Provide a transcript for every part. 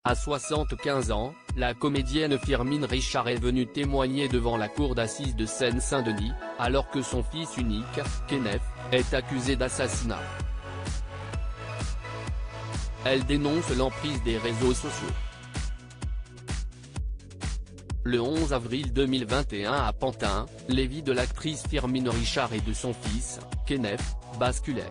À 75 ans, la comédienne Firmin Richard est venue témoigner devant la cour d'assises de Seine-Saint-Denis, alors que son fils unique, Kenneth, est accusé d'assassinat. Elle dénonce l'emprise des réseaux sociaux. Le 11 avril 2021 à Pantin, les vies de l'actrice Firmin Richard et de son fils, Kenneth, basculèrent.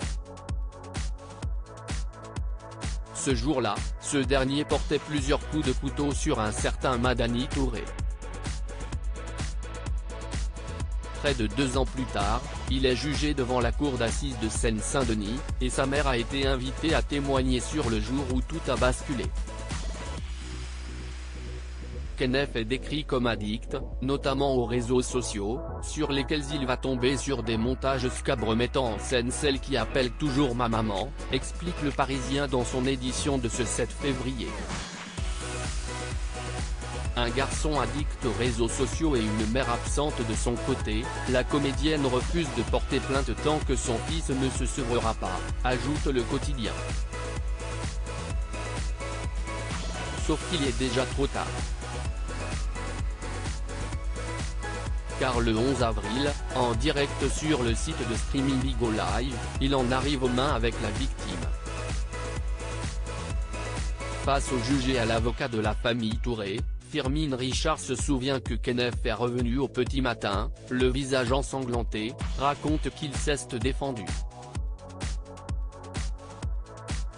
Ce jour-là, ce dernier portait plusieurs coups de couteau sur un certain Madani Touré. Près de 2 ans plus tard, il est jugé devant la cour d'assises de Seine-Saint-Denis, et sa mère a été invitée à témoigner sur le jour où tout a basculé. Kenneth est décrit comme addict, notamment aux réseaux sociaux, sur lesquels il va tomber sur des montages scabres mettant en scène celle qui appelle toujours ma maman, explique Le Parisien dans son édition de ce 7 février. Un garçon addict aux réseaux sociaux et une mère absente de son côté, la comédienne refuse de porter plainte tant que son fils ne se sevrera pas, ajoute le quotidien. Sauf qu'il est déjà trop tard. Car le 11 avril, en direct sur le site de streaming Bigo Live, il en arrive aux mains avec la victime. Face au juge et à l'avocat de la famille Touré, Firmin Richard se souvient que Kenneth est revenu au petit matin, le visage ensanglanté, raconte qu'il s'est défendu.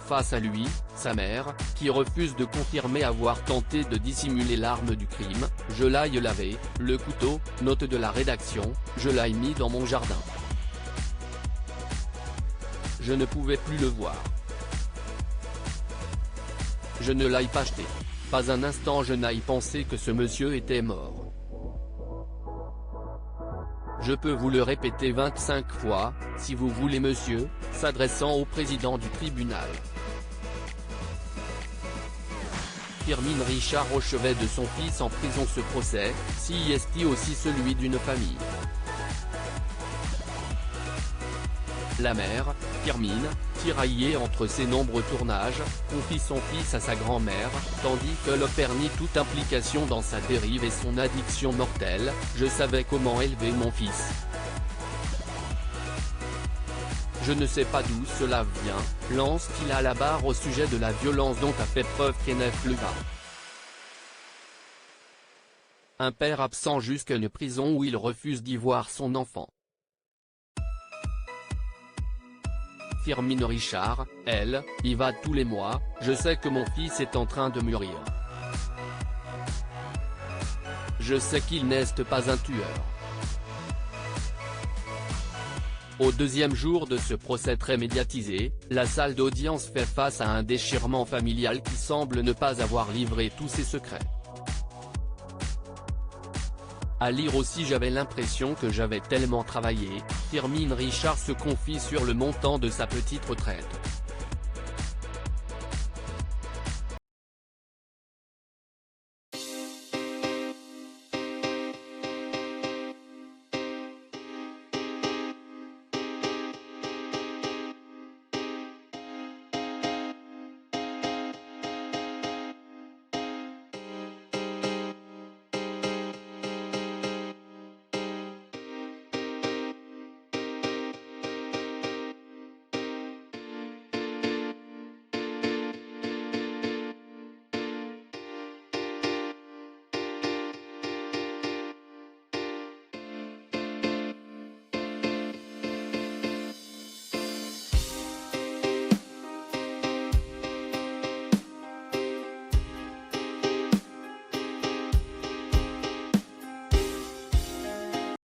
Face à lui, sa mère, qui refuse de confirmer avoir tenté de dissimuler l'arme du crime, « Je l'aille laver, le couteau », note de la rédaction, « Je l'aille mis dans mon jardin. Je ne pouvais plus le voir. Je ne l'aille pas jeté. Pas un instant je n'aille penser que ce monsieur était mort. Je peux vous le répéter 25 fois, si vous voulez monsieur », s'adressant au président du tribunal. Firmin Richard au chevet de son fils en prison. Ce procès, si est aussi celui d'une famille. La mère, Firmin, tiraillée entre ses nombreux tournages, confie son fils à sa grand-mère, tandis que le père nie toute implication dans sa dérive et son addiction mortelle. « Je savais comment élever mon fils. Je ne sais pas d'où cela vient », lance-t-il à la barre au sujet de la violence dont a fait preuve Kenneth Leva. Un père absent jusqu'à une prison où il refuse d'y voir son enfant. Firmin Richard, elle, y va tous les mois. « Je sais que mon fils est en train de mûrir. Je sais qu'il n'est pas un tueur. » Au deuxième jour de ce procès très médiatisé, la salle d'audience fait face à un déchirement familial qui semble ne pas avoir livré tous ses secrets. À lire aussi « J'avais l'impression que j'avais tellement travaillé », Firmin Richard se confie sur le montant de sa petite retraite.